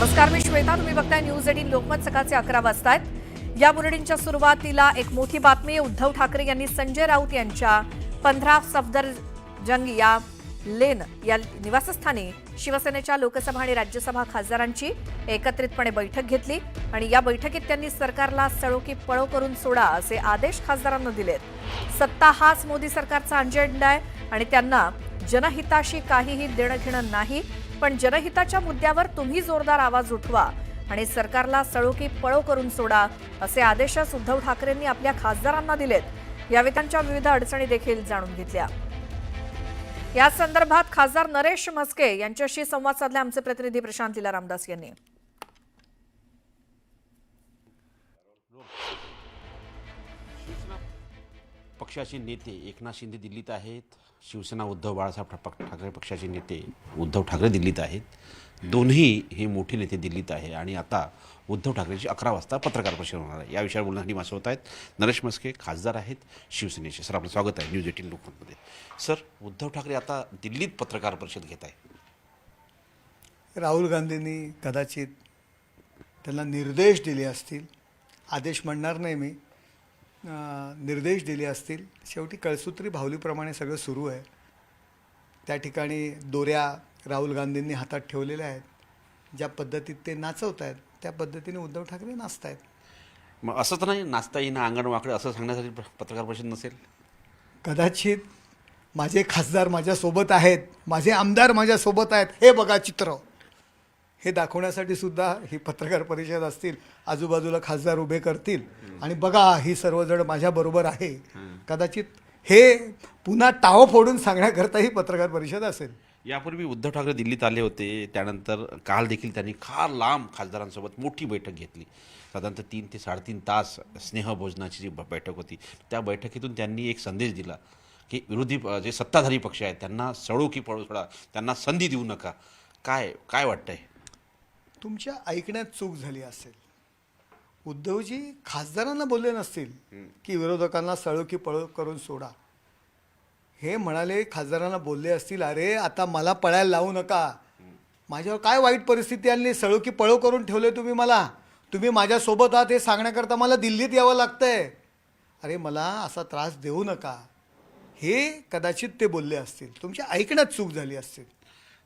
नमस्कार, मी श्वेता. तुम्ही बघताय न्यूज 18 लोकमत. सकाळचे 11 वाजतायत. या बुलेटिनच्या सुरुवातीला एक मोठी बातमी. उद्धव ठाकरे यांनी संजय राऊत यांच्या 15 सफदरजंग या लेन या निवासस्थानी शिवसेनेच्या लोकसभा आणि राज्यसभा खासदारांची एकत्रितपणे बैठक घेतली आणि या बैठकीत त्यांनी सरकारला सळो की पळो करून सोडा असे आदेश खासदारांना दिलेत. सत्ता हाच मोदी सरकारचा अजेंडा आहे आणि त्यांना जनहिताशी काहीही देणं घेणं नाही, पण जनहिताच्या मुद्द्यावर तुम्ही जोरदार आवाज उठवा आणि सरकारला सळो की पळो करून सोडा असे आदेश उद्धव ठाकरेंनी आपल्या खासदारांना दिलेत. यावेळी त्यांच्या विविध अडचणी देखील जाणून घेतल्या. या संदर्भात खासदार नरेश म्हस्के यांच्याशी संवाद साधला आमचे प्रतिनिधी प्रशांत लीला रामदास यांनी. पक्षाचे नेते एकनाथ शिंदे दिल्लीत आहेत. शिवसेना उद्धव बाळासाहेब ठाकरे पक्षाचे नेते उद्धव ठाकरे दिल्लीत आहेत. दोन्ही हे मोठे नेते दिल्लीत आहे आणि आता उद्धव ठाकरेंची 11 वाजता पत्रकार परिषद होणार आहे. या विषयावर बोलण्यासाठी माझ्यासोबत आहेत नरेश म्हस्के, खासदार आहेत शिवसेनेचे. सर, आपलं स्वागत आहे न्यूज 18 लोकमतमध्ये. सर, उद्धव ठाकरे आता दिल्लीत पत्रकार परिषद घेत आहे. राहुल गांधींनी कदाचित त्यांना निर्देश दिले असतील, आदेश म्हणणार नाही मी, निर्देश दिले असतील. शेवटी कळसूत्री भावलीप्रमाणे सगळं सुरू आहे. त्या ठिकाणी दोऱ्या राहुल गांधींनी हातात ठेवलेल्या आहेत. ज्या पद्धतीत ते नाचवत आहेत त्या पद्धतीने उद्धव ठाकरे नाचत आहेत. मग असं तर नाही नाचता येईन अंगण वाकडे असं सांगण्यासाठी पत्रकार परिषद नसेल? कदाचित माझे खासदार माझ्यासोबत आहेत, माझे आमदार माझ्यासोबत आहेत, हे बघा चित्र, हे दाखवण्यासाठी सुद्धा ही पत्रकार परिषद असतील. आजूबाजूला खासदार उभे करतील आणि बघा ही सर्वजण माझ्याबरोबर आहे. कदाचित हे पुन्हा टाव फोडून सांगण्याकरता ही पत्रकार परिषद असेल. यापूर्वी उद्धव ठाकरे दिल्लीत आले होते, त्यानंतर काल देखील त्यांनी फार लांब खासदारांसोबत मोठी बैठक घेतली. साधारणतः 3 ते 3.5 तास स्नेहभोजनाची जी बैठक होती. त्या बैठकीतून त्यांनी एक संदेश दिला की विरोधी जे सत्ताधारी पक्ष आहेत त्यांना सळो की पळो सोडा, त्यांना संधी देऊ नका. काय वाटतंय? तुमच्या ऐकण्यात चूक झाली असेल. उद्धवजी खासदारांना बोलले नसतील की विरोधकांना सळो की पळो करून सोडा. हे म्हणाले, खासदारांना बोलले असतील, अरे आता मला पळायला लावू नका, माझ्यावर काय वाईट परिस्थिती आली, सळो की पळो करून ठेवले तुम्ही मला, तुम्ही माझ्यासोबत आहात हे सांगण्याकरता मला दिल्लीत यावं लागतंय, अरे मला असा त्रास देऊ नका, हे कदाचित ते बोलले असतील. तुमच्या ऐकण्यात चूक झाली असेल.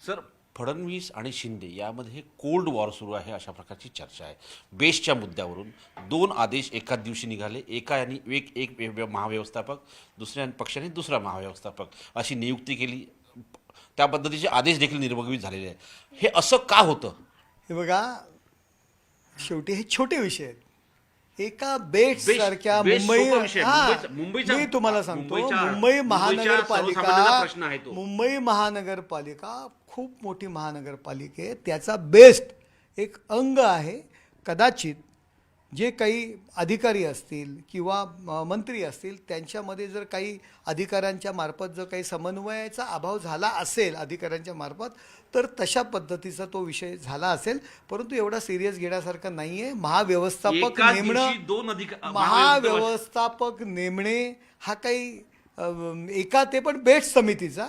सर, फडणवीस आणि शिंदे यामध्ये कोल्ड वॉर सुरू आहे अशा प्रकारची चर्चा आहे. बेस्टच्या मुद्द्यावरून 2 आदेश एकाच दिवशी निघाले. एका यांनी एक महाव्यवस्थापक, दुसऱ्या पक्षाने दुसरा महाव्यवस्थापक अशी नियुक्ती केली. त्या पद्धतीचे आदेश देखील निर्भवित झालेले आहे. हे असं का होतं? हे बघा, शेवटी हे छोटे विषय आहेत. एका बेट सारख्या मी तुम्हाला सांगतो, मुंबई महानगरपालिका खूप मोठी महानगरपालिका आहे. त्याचा बेस्ट एक अंग आहे. कदाचित जे काही अधिकारी असतील किंवा मंत्री असतील त्यांच्यामध्ये जर काही अधिकाऱ्यांच्या मार्फत जर काही समन्वयाचा अभाव झाला असेल अधिकाऱ्यांच्या मार्फत, तर तशा पद्धतीचा तो विषय झाला असेल. परंतु एवढा सिरियस घेण्यासारखा नाही आहे. महाव्यवस्थापक नेमणे हा काही एका ते पण बेस्ट समितीचा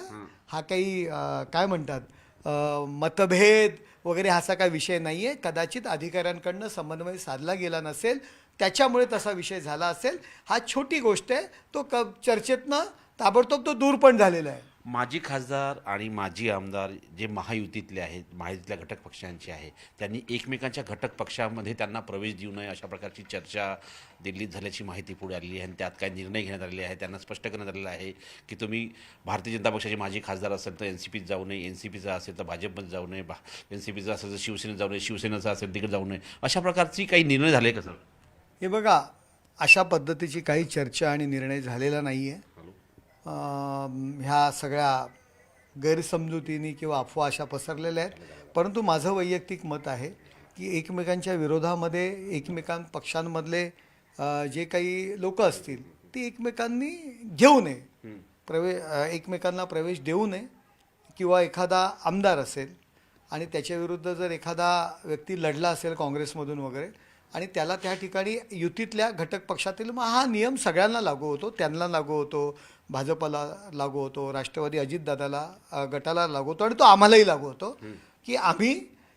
हा काही काय म्हणतात मतभेद वगैरे असा काही विषय नाही आहे. कदाचित अधिकाऱ्यांकडनं समन्वय साधला गेला नसेल, त्याच्यामुळे तसा विषय झाला असेल. हा छोटी गोष्ट आहे. तो चर्चेतनं ताबडतोब तो दूर पण झालेला आहे. माजी खासदार आणि माजी आमदार जे महायुतीतले आहेत, महायुतीतल्या घटक पक्षांचे आहे, त्यांनी एकमेकांच्या घटक पक्षामध्ये त्यांना प्रवेश देऊ नये अशा प्रकारची चर्चा दिल्लीत झाल्याची माहिती पुढे आलेली आहे आणि त्यात काय निर्णय घेण्यात आलेले आहे. त्यांना स्पष्ट करण्यात आलेलं आहे की तुम्ही भारतीय जनता पक्षाचे माजी खासदार असेल तर NCPत जाऊ नये, NCPचा असेल तर भाजपमध्ये जाऊ नये, NCPचा असेल तर शिवसेनेत जाऊ नये, शिवसेनेचा असेल तिकडे जाऊ नये, अशा प्रकारची काही निर्णय झाले का सर? हे बघा, अशा पद्धतीची काही चर्चा आणि निर्णय झालेला नाही आहे. ह्या सगळ्या गैरसमजुतीने किंवा अफवा अशा पसरलेल्या आहेत. परंतु माझं वैयक्तिक मत आहे की एकमेकांच्या विरोधामध्ये पक्षांमधले जे काही लोक असतील ती एकमेकांनी घेऊ नये, एकमेकांना प्रवेश देऊ नये. किंवा एखादा आमदार असेल आणि त्याच्याविरुद्ध जर एखादा व्यक्ती लढला असेल काँग्रेसमधून वगैरे आणि त्याला त्या ठिकाणी युतीतल्या घटक पक्षातील हा नियम सगळ्यांना लागू होतो, त्यांना लागू होतो, भाजपला लागू होतो, राष्ट्रवादी अजितदादाला गटाला लागू होतो आणि तो आम्हालाही लागू होतो की आम्ही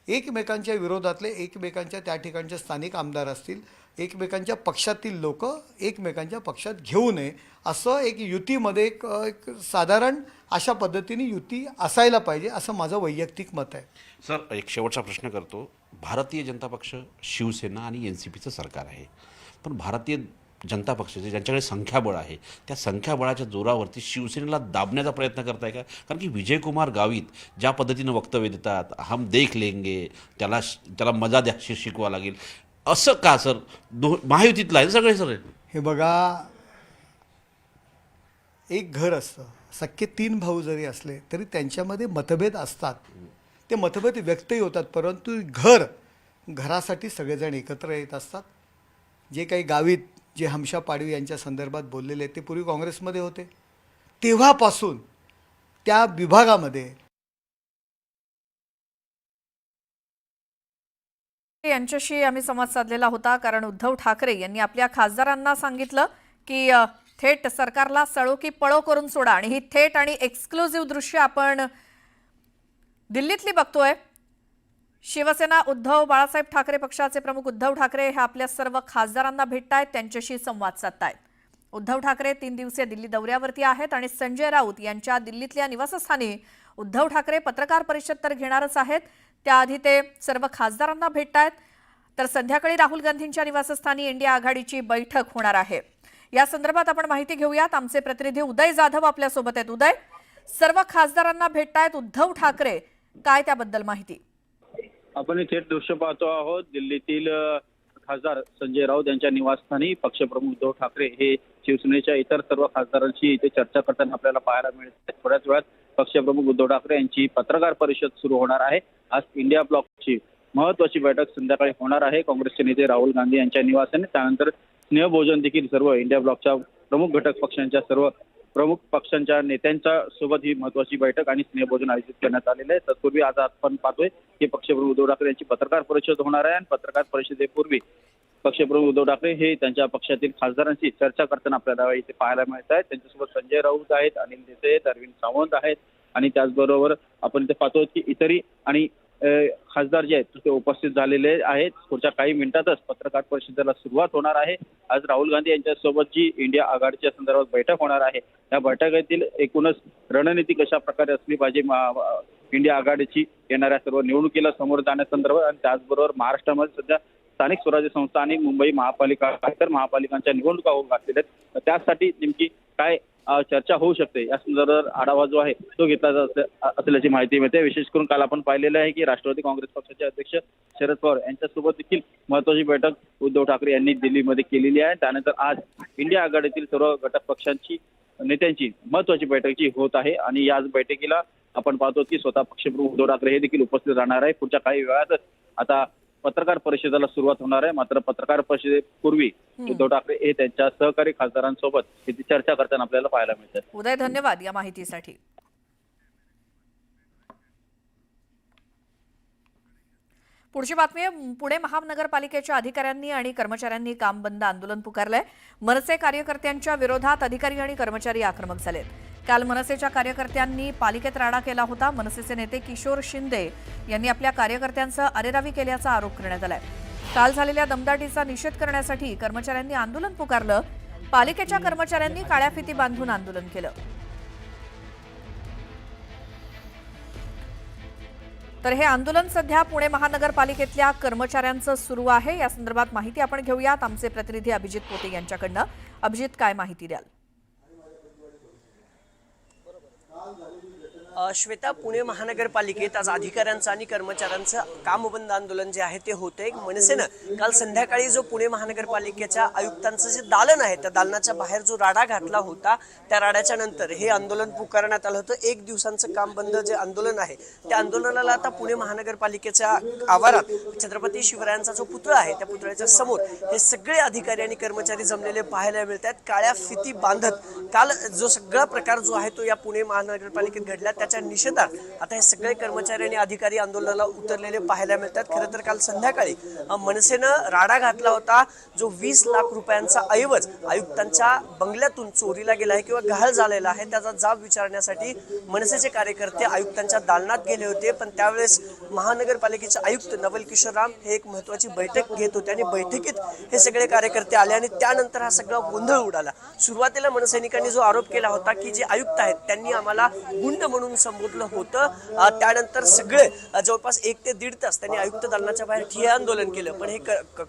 एकमेकांच्या विरोधातले एकमेकांच्या त्या ठिकाणचे स्थानिक आमदार असतील, एकमेकांच्या पक्षातील लोक एकमेकांच्या पक्षात घेऊ नये असं एक युतीमध्ये एक साधारण अशा पद्धतीने युती असायला पाहिजे असं माझं वैयक्तिक मत आहे. सर, एक शेवटचा प्रश्न करतो. भारतीय जनता पक्ष, शिवसेना आणि NCPचं सरकार आहे, पण भारतीय जनता पक्षाचे ज्यांच्याकडे संख्याबळ आहे त्या संख्याबळाच्या जोरावरती शिवसेनेला दाबण्याचा प्रयत्न करताय का? कारण की विजयकुमार गावित ज्या पद्धतीनं वक्तव्य देतात, हम देख लेंगे, त्याला मजा द्या शिकवा लागेल, असं का सर? महायुतीतला आहे सगळे सर. हे बघा, एक घर असतं, सख्खे 3 भाऊ जरी असले तरी त्यांच्यामध्ये मतभेद असतात. ते मतभेद व्यक्तही होतात, परंतु घरासाठी सगळेजण एकत्र येत असतात. जे काही गावित, जे हमशा पाडवी यांच्या संदर्भात बोललेले ते पूर्वी काँग्रेसमध्ये होते. तेव्हापासून त्या विभागामध्ये यांच्याशी आम्ही संवाद साधलेला होता, कारण उद्धव ठाकरे यांनी आपल्या खासदारांना सांगितलं की थेट सरकारला सळो की पळो करून सोडा. आणि ही थेट आणि एक्सक्लुझिव्ह दृश्य आपण दिल्लीतली बघतोय. शिवसेना उद्धव बाळासाहेब ठाकरे पक्षाचे प्रमुख उद्धव ठाकरे हे आपल्या सर्व खासदारांना भेटतायत, त्यांच्याशी संवाद साधतायत. उद्धव ठाकरे 3 दिवसीय दिल्ली दौऱ्यावरती आहेत आणि संजय राऊत यांच्या दिल्लीतल्या निवासस्थानी उद्धव ठाकरे पत्रकार परिषद तर घेणारच आहेत. त्याआधी ते सर्व खासदारांना भेटतायत. तर संध्याकाळी राहुल गांधींच्या निवासस्थानी इंडिया आघाडीची बैठक होणार आहे. या संदर्भात आपण माहिती घेऊयात. आमचे प्रतिनिधी उदय जाधव आपल्या सोबत आहेत. उदय, सर्व खासदारांना भेटतायत उद्धव ठाकरे, काय त्याबद्दल माहिती? आपण थेट दृश्य पाहतो आहोत. दिल्लीतील खासदार संजय राऊत यांच्या निवासस्थानी पक्षप्रमुख उद्धव ठाकरे हे शिवसेनेच्या इतर सर्व खासदारांशी इथे चर्चा करताना आपल्याला पाहायला मिळते. थोड्याच वेळात पक्षप्रमुख उद्धव ठाकरे यांची पत्रकार परिषद सुरू होणार आहे. आज इंडिया ब्लॉकची महत्वाची बैठक संध्याकाळी होणार आहे काँग्रेसचे नेते राहुल गांधी यांच्या निवासाने. त्यानंतर स्नेहभोजन देखील सर्व इंडिया ब्लॉकच्या प्रमुख घटक पक्षांच्या सर्व प्रमुख पक्षांच्या नेत्यांच्या सोबत ही महत्वाची बैठक आणि स्नेहभोजन आयोजित करण्यात आलेलं आहे. तत्पूर्वी आज आपण पाहतोय की पक्षप्रमुख उद्धव ठाकरे यांची पत्रकार परिषद होणार आहे आणि पत्रकार परिषदेपूर्वी पक्षप्रमुख उद्धव ठाकरे हे त्यांच्या पक्षातील खासदारांशी चर्चा करताना आपल्याला इथे पाहायला मिळत आहेत. त्यांच्यासोबत संजय राऊत आहेत, अनिल देसाई आहेत, अरविंद सावंत आहेत आणि त्याचबरोबर आपण इथे पाहतोय की इतरही आणि खासदार जे आहेत ते उपस्थित झालेले आहेत. पुढच्या काही मिनिटातच पत्रकार परिषदेला सुरुवात होणार आहे. आज राहुल गांधी यांच्यासोबत जी इंडिया आघाडीच्या संदर्भात बैठक होणार आहे त्या बैठकीतील एकूणच रणनीती कशा प्रकारे असली पाहिजे इंडिया आघाडीची येणाऱ्या सर्व निवडणुकीला समोर जाण्यासंदर्भात आणि त्याचबरोबर महाराष्ट्रामध्ये सध्या स्थानिक स्वराज्य संस्था आणि मुंबई महापालिका इतर महापालिकांच्या निवडणुका होऊ घातलेल्या आहेत. तर त्यासाठी नेमकी काय चर्चा होऊ शकते या संदर्भात आढावा जो आहे तो घेतला जात असल्याची माहिती मिळते. विशेष करून काल आपण पाहिलेलं आहे की राष्ट्रवादी काँग्रेस पक्षाचे अध्यक्ष शरद पवार यांच्यासोबत देखील महत्वाची बैठक उद्धव ठाकरे यांनी दिल्लीमध्ये केलेली आहे. त्यानंतर आज इंडिया आघाडीतील सर्व घटक पक्षांची नेत्यांची महत्वाची बैठक जी होत आहे आणि याच बैठकीला आपण पाहतो की स्वतः पक्षप्रमुख उद्धव ठाकरे हे देखील उपस्थित राहणार आहे. पुढच्या काही वेळातच आता पत्रकार परिषदेला सुरुवात होणार आहे. मात्र पत्रकार परिषदेपूर्वी उद्धव ठाकरे हे त्यांच्या सहकारी खासदारांसोबत चर्चा करताना आपल्याला पाहायला मिळतात. उदय, धन्यवाद या माहितीसाठी. पुढची बातमी आहे. पुणे महानगरपालिकेच्या अधिकाऱ्यांनी आणि कर्मचाऱ्यांनी काम बंद आंदोलन पुकारलंय. मनसे कार्यकर्त्यांच्या विरोधात अधिकारी आणि कर्मचारी आक्रमक झालेत. काल मनसेच्या कार्यकर्त्यांनी पालिकेत राडा केला होता. मनसेचे नेते किशोर शिंदे यांनी आपल्या कार्यकर्त्यांसह अरेरावी केल्याचा आरोप करण्यात आलाय. काल झालेल्या दमदाटीचा निषेध करण्यासाठी कर्मचाऱ्यांनी आंदोलन पुकारलं. पालिकेच्या कर्मचाऱ्यांनी काळ्या फिती बांधून आंदोलन केलं. तर हे आंदोलन सध्या पुणे महानगरपालिकेतल्या कर्मचाऱ्यांचं सुरू आहे. या संदर्भात माहिती आपण घेऊयात आमचे प्रतिनिधी अभिजित पोटे यांच्याकडनं. अभिजित, काय माहिती द्याल? श्वेता, पुणे महानगरपालिकेत आज अधिकाऱ्यांचं आणि कर्मचाऱ्यांचं कामबंद आंदोलन जे आहे ते होते. मनसेनं काल संध्याकाळी जो पुणे महानगरपालिकेच्या आयुक्तांचं जे दालन आहे त्या दालनाच्या बाहेर जो राडा घातला होता त्या राड्याच्या नंतर हे आंदोलन पुकारण्यात आलं होतं. 1 दिवसांचं काम बंद जे आंदोलन आहे त्या आंदोलनाला आता पुणे महानगरपालिकेच्या आवारात छत्रपती शिवरायांचा जो पुतळा आहे त्या पुतळ्याच्या समोर हे सगळे अधिकारी आणि कर्मचारी जमलेले पाहायला मिळतात. काळ्या फिती बांधत काल जो सगळा प्रकार जो आहे तो या पुणे महानगरपालिकेत घडला त्याच्या निषेधात आता हे सगळे कर्मचारी आणि अधिकारी आंदोलनाला उतरलेले पाहायला मिळतात. खरं तर काल संध्याकाळी मनसेनं राडा घातला होता जो 20 लाख रुपयांचा ऐवज आयुक्तांच्या बंगल्यातून चोरीला गेला आहे किंवा गहाळ झालेला आहे त्याचा जाब विचारण्यासाठी मनसेचे कार्यकर्ते आयुक्तांच्या दालनात गेले होते. पण त्यावेळेस महानगरपालिकेचे आयुक्त नवल किशोर राम हे एक महत्वाची बैठक घेत होते आणि बैठकीत हे सगळे कार्यकर्ते आले आणि त्यानंतर हा सगळा गोंधळ उडाला. सुरुवातीला मनसैनिकांनी जो आरोप केला होता की जे आयुक्त आहेत त्यांनी आम्हाला गुंड म्हणून संबोधलं होतं, त्यानंतर सगळे जवळपास 1 ते 1.5 तास त्यांनी आयुक्त दालनाच्या बाहेर ठिय्या आंदोलन केलं. पण हे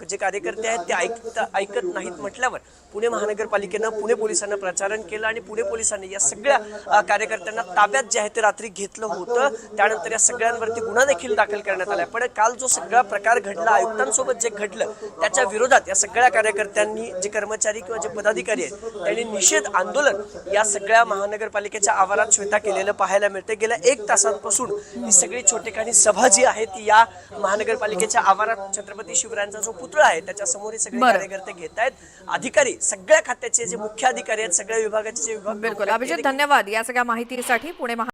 जे कार्यकर्ते आहेत ते ऐकत नाहीत म्हटल्यावर पुणे महानगरपालिकेनं पुणे पोलिसांना प्रचारण केलं आणि पुणे पोलिसांनी या सगळ्या कार्यकर्त्यांना ताब्यात जे आहे ते रात्री घेतलं होतं. त्यानंतर या सगळ्यांवरती गुन्हा देखील दाखल करण्यात आला. पण काल जो सगळा प्रकार घडला, आयुक्तांसोबत जे घडलं त्याच्या विरोधात या सगळ्या कार्यकर्त्यांनी, जे कर्मचारी किंवा जे पदाधिकारी आहेत त्यांनी निषेध आंदोलन या सगळ्या महानगरपालिकेच्या आवारात श्वेता केलेलं पाहायला मिळते. गेल्या 1 तासांपासून ही सगळी छोटेखानी सभा जी आहे ती या महानगरपालिकेच्या आवारात छत्रपती शिवरायांचा जो पुतळा आहे त्याच्या समोर हे सगळे कार्यकर्ते घेत आहेत. अधिकारी, सगळ्या खात्याचे जे मुख्य अधिकारी आहेत, सगळ्या विभागाचे जे विभाग बिलकुल अभिजित, धन्यवाद या सगळ्या माहितीसाठी. पुणे